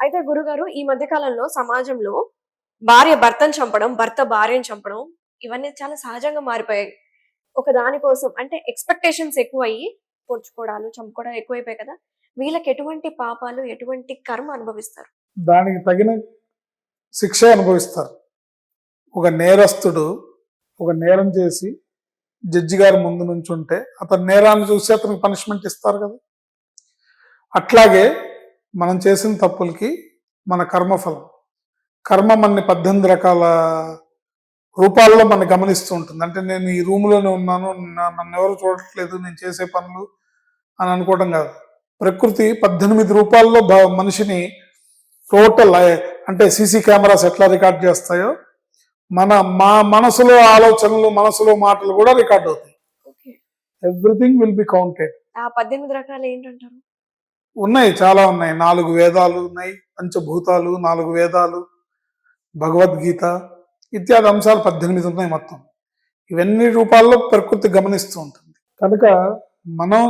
అయితే గురుగారు ఈ మధ్య కాలంలో సమాజంలో భార్య భర్తను చంపడం, భర్త భార్యను చంపడం ఇవన్నీ చాలా సహజంగా మారిపోయాయి. ఒక దాని కోసం అంటే ఎక్స్‌పెక్టేషన్స్ ఎక్కువయ్యి పొడుచుకోవడాలు, చంపుకోవడాలు ఎక్కువైపోయాయి కదా! వీళ్ళకి ఎటువంటి పాపాలు, ఎటువంటి కర్మ అనుభవిస్తారు? దానికి తగిన శిక్ష అనుభవిస్తారు. ఒక నేరస్తుడు ఒక నేరం చేసి జడ్జి గారి ముందు నుంచుంటే అతని నేరాన్ని చూసి అతనికి పనిష్మెంట్ ఇస్తారు కదా. అట్లాగే మనం చేసిన తప్పులకి మన కర్మఫలం, కర్మ మనని 18 రకాల రూపాల్లో మన గమనిస్తూ ఉంటుంది. అంటే నేను ఈ రూమ్లోనే ఉన్నాను, నన్ను ఎవరు చూడట్లేదు, నేను చేసే పనులు అని అనుకోవడం కాదు. ప్రకృతి 18 రూపాల్లో మనిషిని టోటల్, అంటే సీసీ కెమెరాస్ ఎట్లా రికార్డ్ చేస్తాయో మా మనసులో ఆలోచనలు, మనసులో మాటలు కూడా రికార్డ్ అవుతాయి. Everything will be counted. ఆ 18 రకాలు ఏంటంటారు? ఉన్నాయి, చాలా ఉన్నాయి. 4 వేదాలు ఉన్నాయి, పంచభూతాలు, 4 వేదాలు, భగవద్గీత ఇత్యాది అంశాలు 18 ఉన్నాయి మొత్తం. ఇవన్నీ రూపాల్లో ప్రకృతి గమనిస్తూ ఉంటుంది. కనుక మనం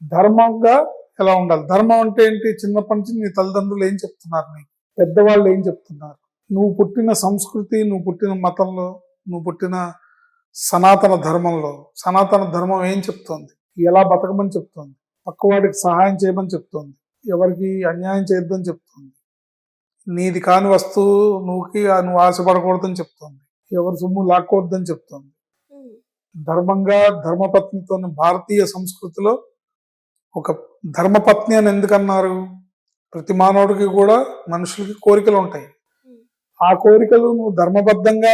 ధర్మంగా ఎలా ఉండాలి? ధర్మం అంటే ఏంటి? చిన్నప్పటి నుంచి నీ తల్లిదండ్రులు ఏం చెప్తున్నారు, నీకు పెద్దవాళ్ళు ఏం చెప్తున్నారు, నువ్వు పుట్టిన సంస్కృతి, నువ్వు పుట్టిన మతంలో, నువ్వు పుట్టిన సనాతన ధర్మంలో సనాతన ధర్మం ఏం చెప్తోంది, ఎలా బతకమని చెప్తోంది, పక్కవాడికి సహాయం చేయమని చెప్తోంది, ఎవరికి అన్యాయం చేయొద్దని చెప్తోంది, నీది కాని వస్తువు నువ్వు ఆశపడకూడదని చెప్తోంది, ఎవరి సొమ్ము లాక్కోవద్దని చెప్తోంది. ధర్మంగా ధర్మపత్నితో భారతీయ సంస్కృతిలో ఒక ధర్మపత్ని అని ఎందుకన్నారు? ప్రతి మానవుడికి కూడా, మనుషులకి కోరికలు ఉంటాయి. ఆ కోరికలు నువ్వు ధర్మబద్ధంగా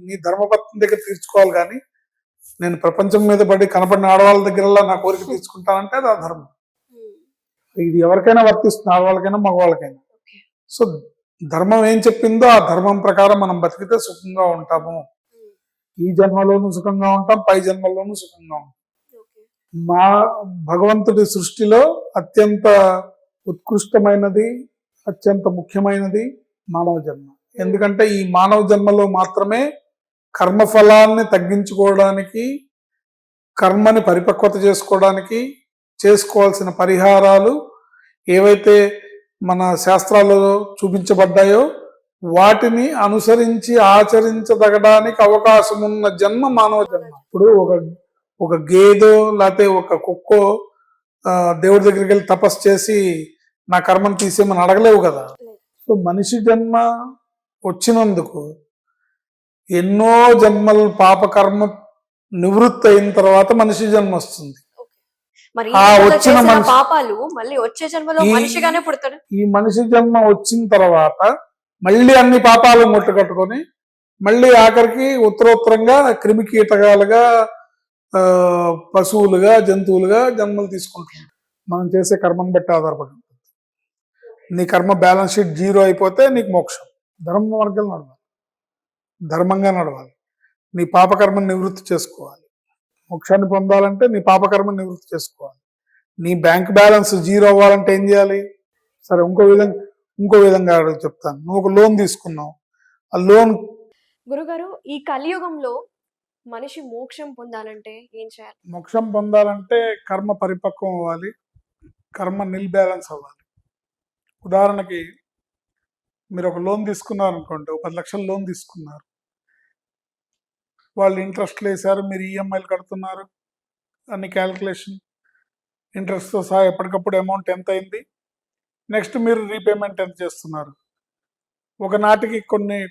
నీ ధర్మపత్ని దగ్గర తీర్చుకోవాలి. కానీ నేను ప్రపంచం మీద పడి కనపడిన ఆడవాళ్ళ దగ్గరలా నా కోరిక తీర్చుకుంటానంటే అది అధర్మం. ఇది ఎవరికైనా వర్తిస్తుంది, ఆడవాళ్ళకైనా మగవాళ్ళకైనా. సో ధర్మం ఏం చెప్పిందో ఆ ధర్మం ప్రకారం మనం బతికితే సుఖంగా ఉంటాము. ఈ జన్మలోనూ సుఖంగా ఉంటాం, పై జన్మలోనూ సుఖంగా ఉంటాం. మా భగవంతుడి సృష్టిలో అత్యంత ఉత్కృష్టమైనది, అత్యంత ముఖ్యమైనది మానవ జన్మ. ఎందుకంటే ఈ మానవ జన్మలో మాత్రమే కర్మఫలాన్ని తగ్గించుకోవడానికి, కర్మని పరిపక్వత చేసుకోవడానికి చేసుకోవాల్సిన పరిహారాలు ఏవైతే మన శాస్త్రాలలో చూపించబడ్డాయో వాటిని అనుసరించి ఆచరించదగడానికి అవకాశం ఉన్న జన్మ మానవ జన్మ. ఇప్పుడు ఒక గేదో లేకపోతే ఒక కుక్కో దేవుడి దగ్గరికి వెళ్ళి తపస్సు చేసి నా కర్మను తీసేయమని అడగలేవు కదా. సో మనిషి జన్మ వచ్చినందుకు ఎన్నో జన్మల పాపకర్మ నివృత్తి అయిన తర్వాత మనిషి జన్మ వస్తుంది. ఆ వచ్చిన పాపాలు మళ్ళీ వచ్చే జన్మలో మనిషిగానే పుడతాడు. ఈ మనిషి జన్మ వచ్చిన తర్వాత మళ్ళీ అన్ని పాపాలు ముట్టకట్టుకొని మళ్ళీ ఆఖరికి ఉత్తరోత్తరంగా క్రిమి కీటకాలుగా, పశువులుగా, జంతువులుగా జన్మలు తీసుకుంటున్నాం. మనం చేసే కర్మను బట్టి ఆధారపడి ఉంటుంది. నీ కర్మ బ్యాలెన్స్ షీట్ 0 అయిపోతే నీకు మోక్షం. ధర్మ మార్గం నడవాలి, ధర్మంగా నడవాలి, నీ పాపకర్మను నివృత్తి చేసుకోవాలి. మోక్షాన్ని పొందాలంటే నీ పాపకర్మను నివృత్తి చేసుకోవాలి. నీ బ్యాంక్ బ్యాలెన్స్ 0 అవ్వాలంటే ఏం చేయాలి? సరే, ఇంకో విధంగా చెప్తాను. నువ్వు ఒక లోన్ తీసుకున్నావు, ఆ లోన్. గురుగారు, ఈ కలియుగంలో మనిషి మోక్షం పొందాలంటే ఏం చేయాలి? మోక్షం పొందాలంటే కర్మ పరిపక్వం అవ్వాలి, కర్మ నిల్ బ్యాలెన్స్ అవ్వాలి. ఉదాహరణకి మీరు ఒక లోన్ తీసుకున్నారు అనుకోండి, 10 లక్షల లోన్ తీసుకున్నారు, వాళ్ళు ఇంట్రెస్ట్లు వేశారు, మీరు ఈఎంఐలు కడుతున్నారు, అన్ని క్యాల్కులేషన్, ఇంట్రెస్ట్తో సహా ఎప్పటికప్పుడు అమౌంట్ ఎంత అయింది, నెక్స్ట్ మీరు రీపేమెంట్ ఎంత చేస్తున్నారు. ఒకనాటికి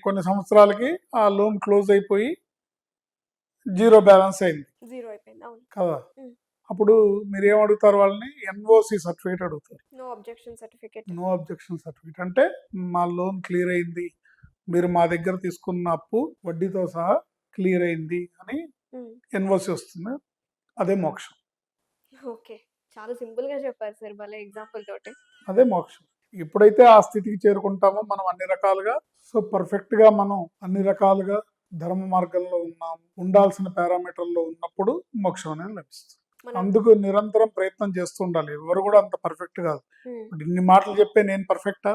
కొన్ని సంవత్సరాలకి ఆ లోన్ క్లోజ్ అయిపోయి 0 బ్యాలెన్స్ అయింది కదా. అప్పుడు మీరు ఏం అడుగుతారు? వాళ్ళని ఎన్ఓసి సర్టిఫికేట్ అడుగుతారు. నో అబ్జెక్షన్ సర్టిఫికేట్ అంటే మా లోన్ క్లియర్ అయింది, మీరు మా దగ్గర తీసుకున్న అప్పు వడ్డీతో సహా క్లియర్ అయింది అని ఎన్ఓసి వస్తుంది. అదే మోక్షం. ఓకే, చాలా సింపుల్ గా చెప్పారు సార్, భలే ఎగ్జాంపుల్ తోటి. అదే మోక్షం. ఎప్పుడైతే ఆ స్థితికి చేరుకుంటామో మనం అన్ని రకాలుగా, సో పర్ఫెక్ట్ గా మనం అన్ని రకాలుగా ధర్మ మార్గంలో ఉన్నాం, ఉండాల్సిన పారామీటర్లో ఉన్నప్పుడు మోక్షం అనేది లభిస్తుంది. అందుకు నిరంతరం ప్రయత్నం చేస్తూ ఉండాలి. ఎవరు కూడా అంత పర్ఫెక్ట్ కాదు. ఇన్ని మాటలు చెప్పే నేను పర్ఫెక్టా?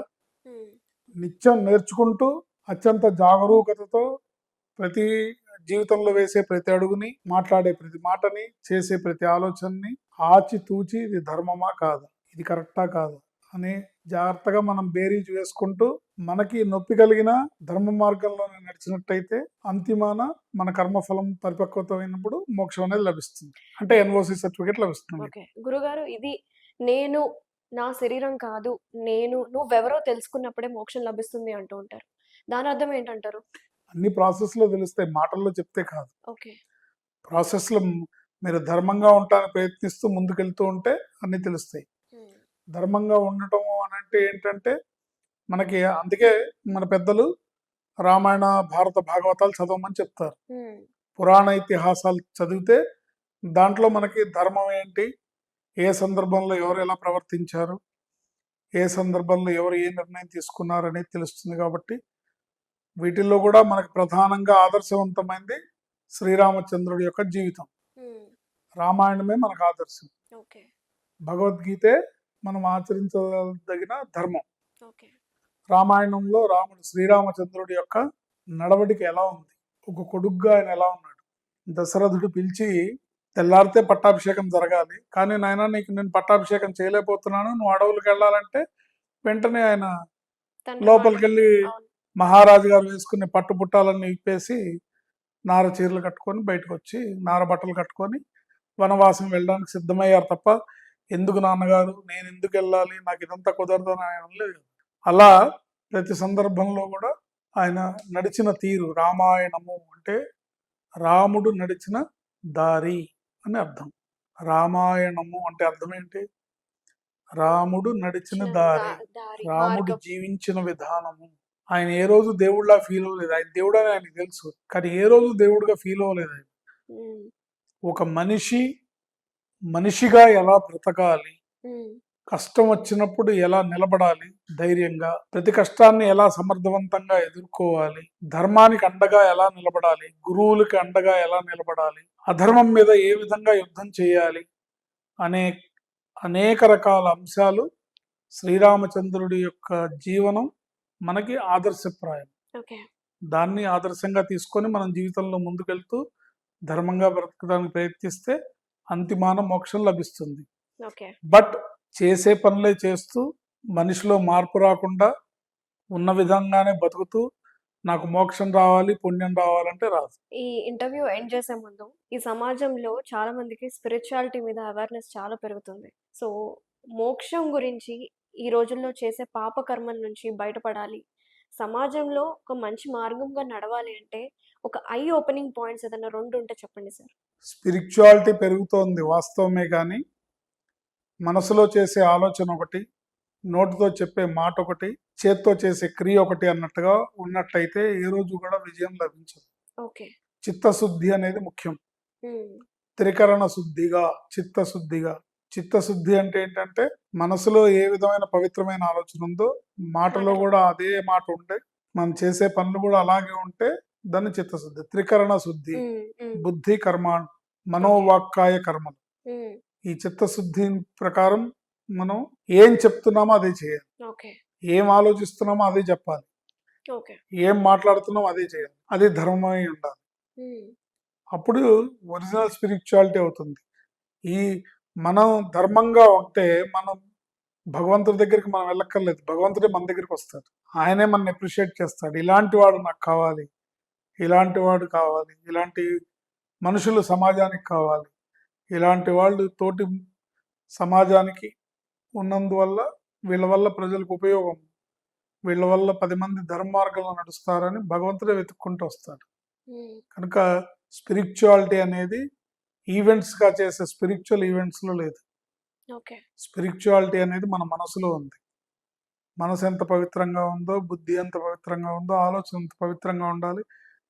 నిత్యం నేర్చుకుంటూ అత్యంత జాగరూకతతో ప్రతి జీవితంలో వేసే ప్రతి అడుగుని, మాట్లాడే ప్రతి మాటని, చేసే ప్రతి ఆలోచనని ఆచితూచి ఇది ధర్మమా కాదా, ఇది కరెక్టా కాదా అనే జాగ్రత్తగా మనం బేరీజు వేసుకుంటూ మనకి నొప్పి కలిగిన ధర్మ మార్గంలోనే నడిచినట్టయితే అంతిమాన మన కర్మఫలం పరిపక్వత అయినప్పుడు మోక్షం అనేది లభిస్తుంది. అంటే ఎన్ఓసి సర్టిఫికేట్ లభిస్తుంది. ఓకే. గురుగారు ఇది నేను నా శరీరం కాదు. నువ్వెవరో తెలుసుకున్నప్పుడే మోక్షం లభిస్తుంది అంటూ ఉంటారు. దాని అర్థం ఏంటంటారు? అన్ని ప్రాసెస్‌లో తెలుస్తాయి. మాటల్లో చెప్తే కాదు. ఓకే. ప్రాసెస్‌లో మీరు ధర్మంగా ఉండటానికి ప్రయత్నిస్తూ ముందుకెళ్తూ ఉంటే అన్నీ తెలుస్తాయి. హ్మ్. ధర్మంగా ఉండటం అనంటే ఏంటంటే మనకి అందుకే మన పెద్దలు రామాయణ, భారత, భాగవతాలు చదవమని చెప్తారు. హ్మ్. పురాణ ఇతిహాసాలు చదివితే దాంట్లో మనకి ధర్మం ఏంటి, ఏ సందర్భంలో ఎవరు ఎలా ప్రవర్తించారు, ఏ సందర్భంలో ఎవరు ఏ నిర్ణయం తీసుకున్నారు అనేది తెలుస్తుంది. కాబట్టి వీటిల్లో కూడా మనకు ప్రధానంగా ఆదర్శవంతమైంది శ్రీరామచంద్రుడి యొక్క జీవితం. హ్మ్. రామాయణమే మనకు ఆదర్శం. ఓకే. భగవద్గీతే మనం ఆచరించదగిన ధర్మం. ఓకే. రామాయణంలో రాముడు శ్రీరామచంద్రుడి యొక్క నడవడిక ఎలా ఉంది, ఒక కొడుగ్గా ఆయన ఎలా ఉన్నాడు. దశరథుడు పిలిచి తెల్లారితే పట్టాభిషేకం జరగాలి, కానీ నాయన నీకు నేను పట్టాభిషేకం చేయలేకపోతున్నాను, నువ్వు అడవులకు వెళ్ళాలంటే వెంటనే ఆయన తండ్రి లోపలికి మాట. వెళ్ళి అవును. మహారాజు గారు వేసుకునే పట్టుబుట్టాలన్నీ ఇప్పేసి నార చీరలు కట్టుకొని బయటకు వచ్చి నార బట్టలు కట్టుకొని వనవాసం వెళ్ళడానికి సిద్ధమయ్యారు తప్ప ఎందుకు నాన్నగారు నేను ఎందుకు వెళ్ళాలి, నాకు ఇదంతా కుదరదు అని ఆయన అనలేదు. అలా ప్రతి సందర్భంలో కూడా ఆయన నడిచిన తీరు రామాయణము అంటే రాముడు నడిచిన దారి అని అర్థం. రామాయణము అంటే అర్థం ఏంటి? రాముడు నడిచిన చిన్న దారి, దారి, రాముడు మార్గం. జీవించిన విధానము. ఆయన ఏ రోజు దేవుడిలా ఫీల్ అవ్వలేదు. ఆయన దేవుడు అని ఆయనకు తెలుసు, కానీ ఏ రోజు దేవుడిగా ఫీల్ అవ్వలేదు ఆయన. హ్మ్. ఒక మనిషి మనిషిగా ఎలా బ్రతకాలి, హ్మ్. కష్టం వచ్చినప్పుడు ఎలా నిలబడాలి ధైర్యంగా, ప్రతి కష్టాన్ని ఎలా సమర్థవంతంగా ఎదుర్కోవాలి, ధర్మానికి అండగా ఎలా నిలబడాలి, గురువులకి అండగా ఎలా నిలబడాలి, అధర్మం మీద ఏ విధంగా యుద్ధం చేయాలి అనే అనేక రకాల అంశాలు శ్రీరామచంద్రుడి యొక్క జీవనం మనకి ఆదర్శప్రాయం. ఓకే. దాన్ని ఆదర్శంగా తీసుకొని మనం జీవితంలో ముందుకెళ్తూ ధర్మంగా బ్రతకడానికి ప్రయత్నిస్తే అంతిమాన మోక్షం లభిస్తుంది. ఓకే. బట్ చేసే పనులే చేస్తూ మనిషిలో మార్పు రాకుండా ఉన్న విధంగానే బతుకుతూ నాకు మోక్షం రావాలి, పుణ్యం రావాలంటే రాదు. ఈ ఇంటర్వ్యూ ఎండ్ చేసే ముందు ఈ సమాజంలో చాలా మందికి స్పిరిచువాలిటీ మీద అవేర్‌నెస్ చాలా పెరుగుతుంది. సో, మోక్షం గురించి ఈ రోజుల్లో చేసే పాప కర్మల నుంచి బయటపడాలి. సమాజంలో ఒక మంచి మార్గంగా నడవాలి అంటే ఒక ఐ ఓపెనింగ్ పాయింట్స్ ఏదైనా 2 ఉంటే చెప్పండి సార్? స్పిరిచువాలిటీ పెరుగుతోంది వాస్తవమే, కానీ మనసులో చేసే ఆలోచన ఒకటి, నోటితో చెప్పే మాట ఒకటి, చేత్తో చేసే క్రియ ఒకటి అన్నట్టుగా ఉన్నట్టయితే ఏ రోజు కూడా విజయం లభించదు. ఓకే. చిత్తశుద్ధి అనేది ముఖ్యం. హ్మ్. త్రికరణ శుద్ధిగా, చిత్తశుద్ధిగా. చిత్తశుద్ధి అంటే ఏంటంటే మనసులో ఏ విధమైన పవిత్రమైన ఆలోచన ఉందో మాటలో మాటలో. కూడా అదే మాట ఉంటే, మనం చేసే పనులు కూడా అలాగే ఉంటే దాన్ని చిత్తశుద్ధి. త్రికరణ శుద్ధి, హ్మ్. హ్మ్. బుద్ధి కర్మ, మనోవాక్కాయ కర్మలు. హ్మ్. ఈ చిత్తశుద్ధి ప్రకారం మనం ఏం చెప్తున్నామో అదే చేయాలి, ఓకే. ఏం ఆలోచిస్తున్నామో అదే చెప్పాలి, ఓకే. ఏం మాట్లాడుతున్నామో అదే చేయాలి. అది ధర్మమై ఉండాలి. హ్మ్. అప్పుడు ఒరిజినల్ స్పిరిచువాలిటీ అవుతుంది. ఈ మనం ధర్మంగా ఉంటే మనం భగవంతుడి దగ్గరికి మనం వెళ్ళక్కర్లేదు, భగవంతుడే మన దగ్గరికి వస్తాడు. ఆయనే మనల్ని అప్రిషియేట్ చేస్తాడు. ఇలాంటి వాడు నాకు కావాలి, ఇలాంటి వాడు కావాలి, ఇలాంటి మనుషులు సమాజానికి కావాలి, ఇలాంటి వాళ్ళు తోటి సమాజానికి ఉన్నందువల్ల వీళ్ళ వల్ల ప్రజలకు ఉపయోగం, వీళ్ళ వల్ల 10 మంది ధర్మ మార్గంలో నడుస్తారని భగవంతుడే వెతుక్కుంటూ వస్తాడు. హ్మ్. కనుక స్పిరిచువాలిటీ అనేది ఈవెంట్స్గా చేసే స్పిరిచువల్ ఈవెంట్స్లో లేదు. ఓకే. స్పిరిచువాలిటీ అనేది మన మనసులో ఉంది. మనసు ఎంత పవిత్రంగా ఉందో, బుద్ధి ఎంత పవిత్రంగా ఉందో, ఆలోచన ఎంత పవిత్రంగా ఉండాలి,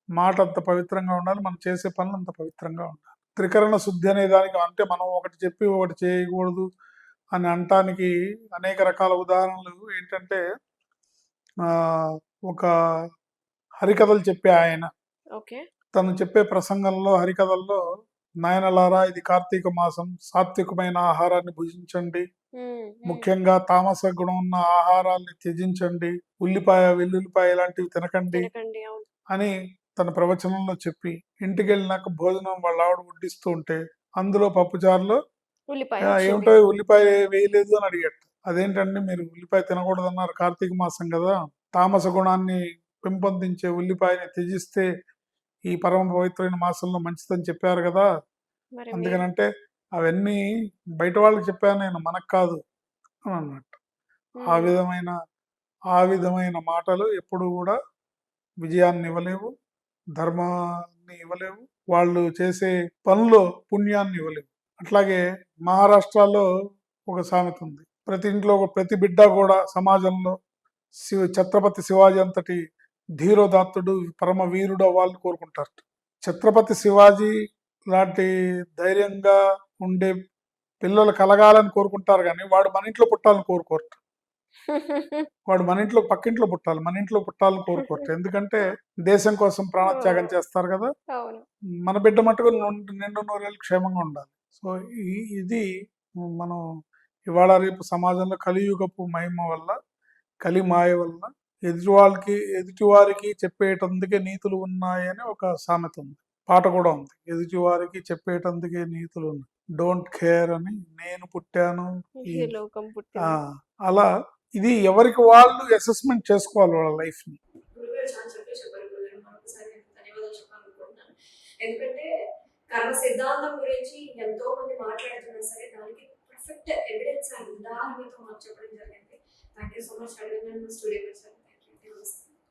మాట అంత పవిత్రంగా ఉండాలి, మనం చేసే పనులు అంత పవిత్రంగా ఉండాలి. త్రికరణ శుద్ధి అనే దానికి అంటే మనం ఒకటి చెప్పి ఒకటి చేయకూడదు అని అనటానికి అనేక రకాల ఉదాహరణలు ఏంటంటే ఆ, ఒక హరికథలు చెప్పే ఆయన ఓకే. తను చెప్పే ప్రసంగంలో హరికథల్లో, నాయనలారా ఇది కార్తీక మాసం, సాత్వికమైన ఆహారాన్ని భుజించండి, హ్మ్. హ్మ్. ముఖ్యంగా తామస గుణం ఉన్న ఆహారాల్ని త్యజించండి, ఉల్లిపాయ వెల్లుల్లిపాయ ఇలాంటివి తినకండి తినకండి. అవును. అని తన ప్రవచనంలో చెప్పి ఇంటికి వెళ్ళినాక భోజనం వాళ్ళ ఆవిడ వడ్డిస్తూ ఉంటే అందులో పప్పుచారులో ఉల్లిపాయ వచ్చింది. ఏమిటో ఉల్లిపాయ వేయలేదు అని అడిగట. అదేంటండి మీరు ఉల్లిపాయ తినకూడదన్నారు, కార్తీక మాసం కదా, తామస గుణాన్ని పెంపొందించే ఉల్లిపాయని త్యజిస్తే ఈ పరమ పవిత్రమైన మాసంలో మంచిదని చెప్పారు కదా. మరి మీరు అందుకనంటే అవన్నీ బయట వాళ్ళకి చెప్పాను నేను, మనకు కాదు అని అన్నట్టు. ఆ ఉమ్, విధమైన ఆ విధమైన మాటలు ఎప్పుడు కూడా విజయాన్ని ఇవ్వలేవు, ధర్మాన్ని ఇవ్వలేవు, వాళ్ళు చేసే పనుల్లో పుణ్యాన్ని ఇవ్వలేవు. అట్లాగే మహారాష్ట్రలో ఒక సామెత ఉంది, ప్రతి ఇంట్లో ప్రతి బిడ్డ కూడా సమాజంలో ఛత్రపతి శివాజీ అంతటి ధీరోదాత్తుడు పరమ వీరుడు అవ్వాలని కోరుకుంటారు. ఛత్రపతి శివాజీ లాంటి ధైర్యంగా ఉండే పిల్లలు కలగాలని కోరుకుంటారు, కానీ వాడు మన ఇంట్లో పుట్టాలని కోరుకోరు. వాడు మన ఇంట్లో పక్కింట్లో పుట్టాలి, మన ఇంట్లో పుట్టాలని కోరుకోరు. ఎందుకంటే దేశం కోసం ప్రాణత్యాగం చేస్తారు కదా. అవును. మన బిడ్డ మట్టుకు నిండు నూరేళ్ళు క్షేమంగా ఉండాలి. సో ఇది మనం ఇవాళ రేపు సమాజంలో కలియుగపు మహిమ వల్ల, కలి మాయ వల్ల ఎదుటివారికి చెప్పేటందుకే నీతులు ఉన్నాయని ఒక సామెత ఉంది, పాట కూడా ఉంది. ఎదుటివారికి చెప్పేటందుకే నీతులు ఉన్నాయి, డోంట్ కేర్ అని నేను పుట్టాను ఈ లోకం ఆ, పుట్టింది. అలా ఇది ఎవరికి వాళ్ళు అసెస్మెంట్ చేసుకోవాలి వాళ్ళ లైఫ్ ని. గురుగారు చాలా చక్కగా చెప్పారు గురుగారు. మరొకసారి నేను ధన్యవాదాలు చెప్పాలనుకుంటున్నాను. ఎందుకంటే కర్మ సిద్ధాంతం గురించి ఎంతో మంది మాట్లాడుతున్నా సరే దానికి పర్ఫెక్ట్ ఎవిడెన్స్ అండ్ ఉదాహరణతో మాకు చెప్పడం జరిగింది. థ్యాంక్ యూ సో మచ్ అడగండి స్టూడియోకి వచ్చారు.